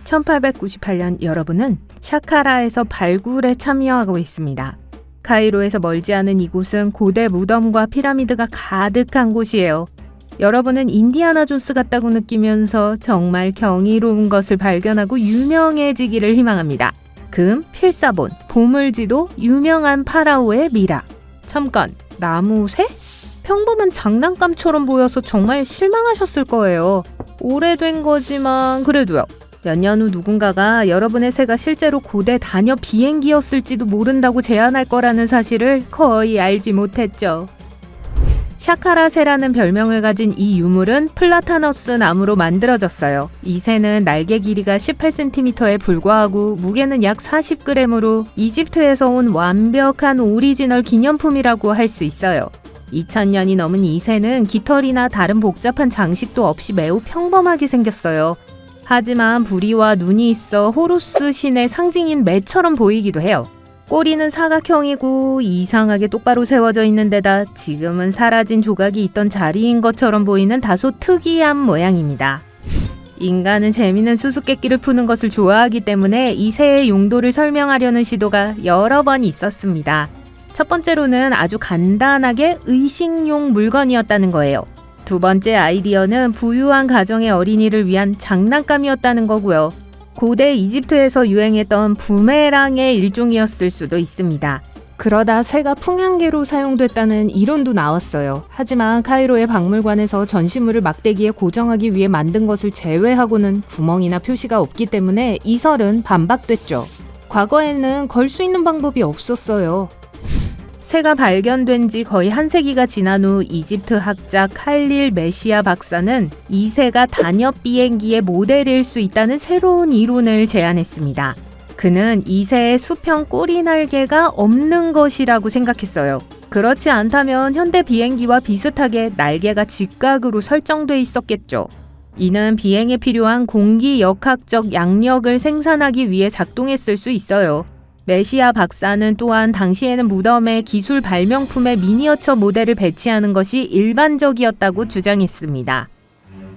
1898년 여러분은 샤카라에서 발굴에 참여하고 있습니다. 카이로에서 멀지 않은 이곳은 고대 무덤과 피라미드가 가득한 곳이에요. 여러분은 인디아나 존스 같다고 느끼면서 정말 경이로운 것을 발견하고 유명해지기를 희망합니다. 금, 필사본, 보물지도, 유명한 파라오의 미라. 잠깐, 나무새? 평범한 장난감처럼 보여서 정말 실망하셨을 거예요. 오래된 거지만 그래도요. 몇 년 후 누군가가 여러분의 새가 실제로 고대 다녀 비행기였을지도 모른다고 제안할 거라는 사실을 거의 알지 못했죠. 샤카라 새라는 별명을 가진 이 유물은 플라타너스 나무로 만들어졌어요. 이 새는 날개 길이가 18cm에 불과하고 무게는 약 40g으로 이집트에서 온 완벽한 오리지널 기념품이라고 할 수 있어요. 2000년이 넘은 이 새는 깃털이나 다른 복잡한 장식도 없이 매우 평범하게 생겼어요. 하지만 부리와 눈이 있어 호루스 신의 상징인 매처럼 보이기도 해요. 꼬리는 사각형이고 이상하게 똑바로 세워져 있는 데다 지금은 사라진 조각이 있던 자리인 것처럼 보이는 다소 특이한 모양입니다. 인간은 재미있는 수수께끼를 푸는 것을 좋아하기 때문에 이 새의 용도를 설명하려는 시도가 여러 번 있었습니다. 첫 번째로는 아주 간단하게 의식용 물건이었다는 거예요. 두 번째 아이디어는 부유한 가정의 어린이를 위한 장난감이었다는 거고요. 고대 이집트에서 유행했던 부메랑의 일종이었을 수도 있습니다. 그러다 새가 풍향계로 사용됐다는 이론도 나왔어요. 하지만 카이로의 박물관에서 전시물을 막대기에 고정하기 위해 만든 것을 제외하고는 구멍이나 표시가 없기 때문에 이 설은 반박됐죠. 과거에는 걸 수 있는 방법이 없었어요. 새가 발견된 지 거의 한 세기가 지난 후 이집트 학자 칼릴 메시아 박사는 이 새가 단엽 비행기의 모델일 수 있다는 새로운 이론을 제안했습니다. 그는 이 새의 수평 꼬리 날개가 없는 것이라고 생각했어요. 그렇지 않다면 현대 비행기와 비슷하게 날개가 직각으로 설정돼 있었겠죠. 이는 비행에 필요한 공기 역학적 양력을 생산하기 위해 작동했을 수 있어요. 메시아 박사는 또한 당시에는 무덤에 기술 발명품의 미니어처 모델을 배치하는 것이 일반적이었다고 주장했습니다.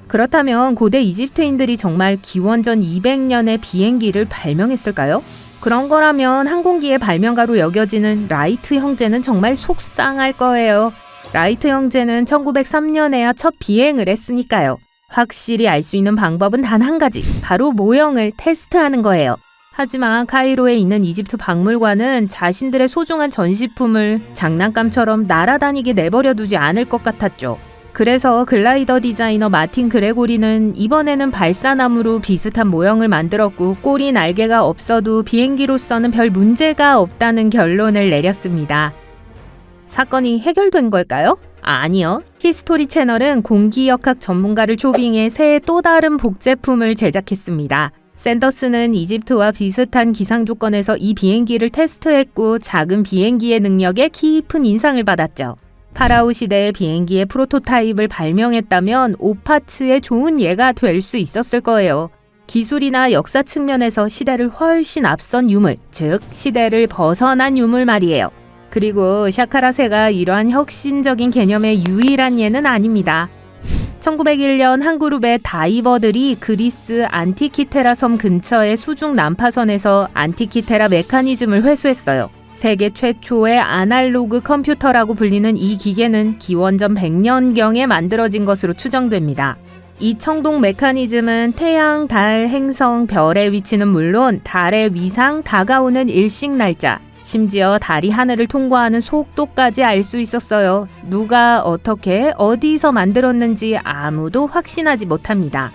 그렇다면 고대 이집트인들이 정말 기원전 200년의 비행기를 발명했을까요? 그런 거라면 항공기의 발명가로 여겨지는 라이트 형제는 정말 속상할 거예요. 라이트 형제는 1903년에야 첫 비행을 했으니까요. 확실히 알 수 있는 방법은 단 한 가지, 바로 모형을 테스트하는 거예요. 하지만 카이로에 있는 이집트 박물관은 자신들의 소중한 전시품을 장난감처럼 날아다니게 내버려 두지 않을 것 같았죠. 그래서 글라이더 디자이너 마틴 그레고리는 이번에는 발사나무로 비슷한 모형을 만들었고 꼬리 날개가 없어도 비행기로서는 별 문제가 없다는 결론을 내렸습니다. 사건이 해결된 걸까요? 아니요. 히스토리 채널은 공기역학 전문가를 초빙해 새의 또 다른 복제품을 제작했습니다. 샌더스는 이집트와 비슷한 기상 조건에서 이 비행기를 테스트했고 작은 비행기의 능력에 깊은 인상을 받았죠. 파라오 시대의 비행기의 프로토타입을 발명했다면 오파츠의 좋은 예가 될 수 있었을 거예요. 기술이나 역사 측면에서 시대를 훨씬 앞선 유물, 즉 시대를 벗어난 유물 말이에요. 그리고 샤카라 새가 이러한 혁신적인 개념의 유일한 예는 아닙니다. 1901년 한 그룹의 다이버들이 그리스 안티키테라 섬 근처의 수중 난파선에서 안티키테라 메커니즘을 회수했어요. 세계 최초의 아날로그 컴퓨터라고 불리는 이 기계는 기원전 100년경에 만들어진 것으로 추정됩니다. 이 청동 메커니즘은 태양, 달, 행성, 별의 위치는 물론 달의 위상, 다가오는 일식 날짜, 심지어 달이 하늘을 통과하는 속도까지 알 수 있었어요. 누가 어떻게 어디서 만들었는지 아무도 확신하지 못합니다.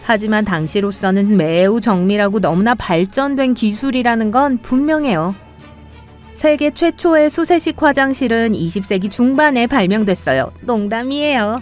하지만 당시로서는 매우 정밀하고 너무나 발전된 기술이라는 건 분명해요. 세계 최초의 수세식 화장실은 20세기 중반에 발명됐어요. 농담이에요.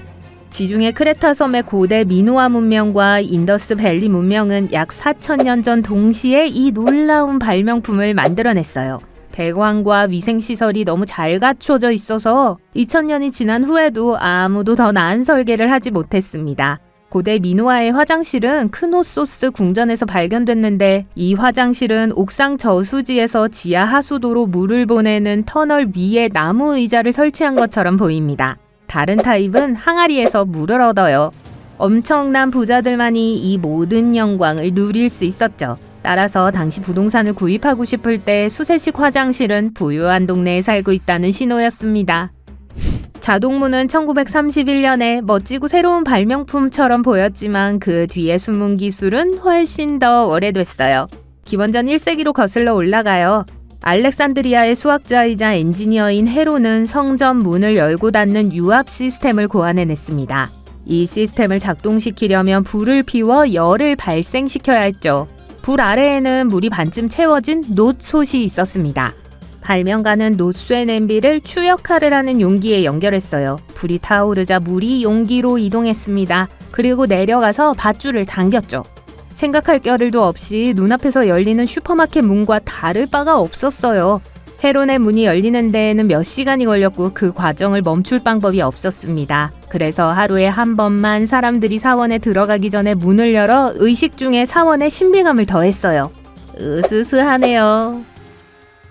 지중해 크레타 섬의 고대 미노아 문명과 인더스 밸리 문명은 약 4,000년 전 동시에 이 놀라운 발명품을 만들어냈어요. 배관과 위생시설이 너무 잘 갖춰져 있어서 2000년이 지난 후에도 아무도 더 나은 설계를 하지 못했습니다. 고대 미노아의 화장실은 크노소스 궁전에서 발견됐는데 이 화장실은 옥상 저수지에서 지하 하수도로 물을 보내는 터널 위에 나무 의자를 설치한 것처럼 보입니다. 다른 타입은 항아리에서 물을 얻어요. 엄청난 부자들만이 이 모든 영광을 누릴 수 있었죠. 따라서 당시 부동산을 구입하고 싶을 때 수세식 화장실은 부유한 동네에 살고 있다는 신호였습니다. 자동문은 1931년에 멋지고 새로운 발명품처럼 보였지만 그 뒤에 숨은 기술은 훨씬 더 오래됐어요. 기원전 1세기로 거슬러 올라가요. 알렉산드리아의 수학자이자 엔지니어인 헤로는 성전 문을 열고 닫는 유압 시스템을 고안해냈습니다. 이 시스템을 작동시키려면 불을 피워 열을 발생시켜야 했죠. 불 아래에는 물이 반쯤 채워진 놋솥이 있었습니다. 발명가는 놋쇠 냄비를 추역하를 하는 용기에 연결했어요. 불이 타오르자 물이 용기로 이동했습니다. 그리고 내려가서 밧줄을 당겼죠. 생각할 겨를도 없이 눈앞에서 열리는 슈퍼마켓 문과 다를 바가 없었어요. 헤론의 문이 열리는 데에는 몇 시간이 걸렸고 그 과정을 멈출 방법이 없었습니다. 그래서 하루에 한 번만 사람들이 사원에 들어가기 전에 문을 열어 의식 중에 사원에 신비감을 더했어요. 으스스하네요.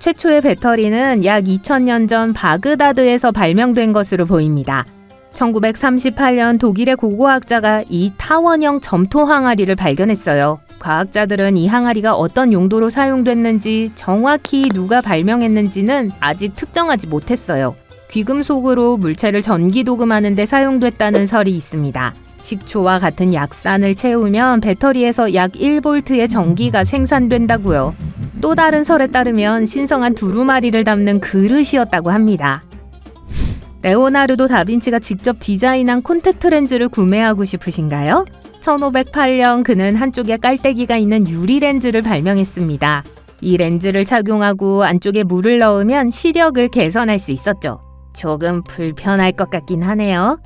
최초의 배터리는 약 2000년 전 바그다드에서 발명된 것으로 보입니다. 1938년 독일의 고고학자가 이 타원형 점토 항아리를 발견했어요. 과학자들은 이 항아리가 어떤 용도로 사용됐는지 정확히 누가 발명했는지는 아직 특정하지 못했어요. 귀금속으로 물체를 전기 도금하는 데 사용됐다는 설이 있습니다. 식초와 같은 약산을 채우면 배터리에서 약 1볼트의 전기가 생산된다고요. 또 다른 설에 따르면 신성한 두루마리를 담는 그릇이었다고 합니다. 레오나르도 다빈치가 직접 디자인한 콘택트 렌즈를 구매하고 싶으신가요? 1508년 그는 한쪽에 깔때기가 있는 유리 렌즈를 발명했습니다. 이 렌즈를 착용하고 안쪽에 물을 넣으면 시력을 개선할 수 있었죠. 조금 불편할 것 같긴 하네요.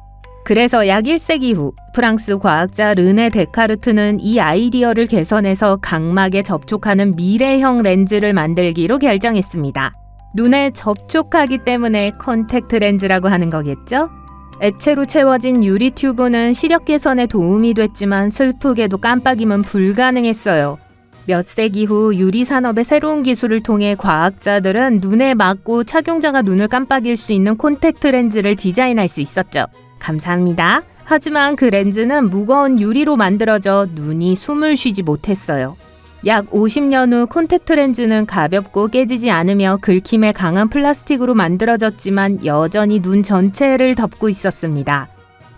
그래서 약 1세기 후 프랑스 과학자 르네 데카르트는 이 아이디어를 개선해서 각막에 접촉하는 미래형 렌즈를 만들기로 결정했습니다. 눈에 접촉하기 때문에 콘택트 렌즈라고 하는 거겠죠? 액체로 채워진 유리 튜브는 시력 개선에 도움이 됐지만 슬프게도 깜빡이면 불가능했어요. 몇 세기 후 유리 산업의 새로운 기술을 통해 과학자들은 눈에 맞고 착용자가 눈을 깜빡일 수 있는 콘택트 렌즈를 디자인할 수 있었죠. 감사합니다. 하지만 그 렌즈는 무거운 유리로 만들어져 눈이 숨을 쉬지 못했어요. 약 50년 후 콘택트 렌즈는 가볍고 깨지지 않으며 긁힘에 강한 플라스틱으로 만들어졌지만 여전히 눈 전체를 덮고 있었습니다.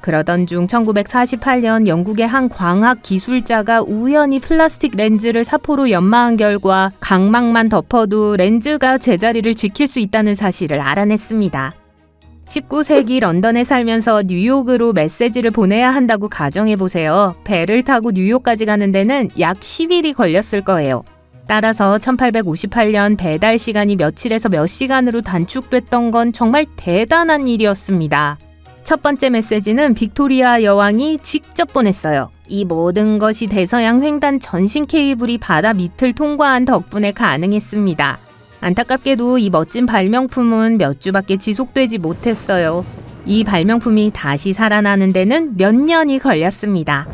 그러던 중 1948년 영국의 한 광학 기술자가 우연히 플라스틱 렌즈를 사포로 연마한 결과 각막만 덮어도 렌즈가 제자리를 지킬 수 있다는 사실을 알아냈습니다. 19세기 런던에 살면서 뉴욕으로 메시지를 보내야 한다고 가정해보세요. 배를 타고 뉴욕까지 가는 데는 약 10일이 걸렸을 거예요. 따라서 1858년 배달 시간이 며칠에서 몇 시간으로 단축됐던 건 정말 대단한 일이었습니다. 첫 번째 메시지는 빅토리아 여왕이 직접 보냈어요. 이 모든 것이 대서양 횡단 전신 케이블이 바다 밑을 통과한 덕분에 가능했습니다. 안타깝게도 이 멋진 발명품은 몇 주밖에 지속되지 못했어요. 이 발명품이 다시 살아나는 데는 몇 년이 걸렸습니다.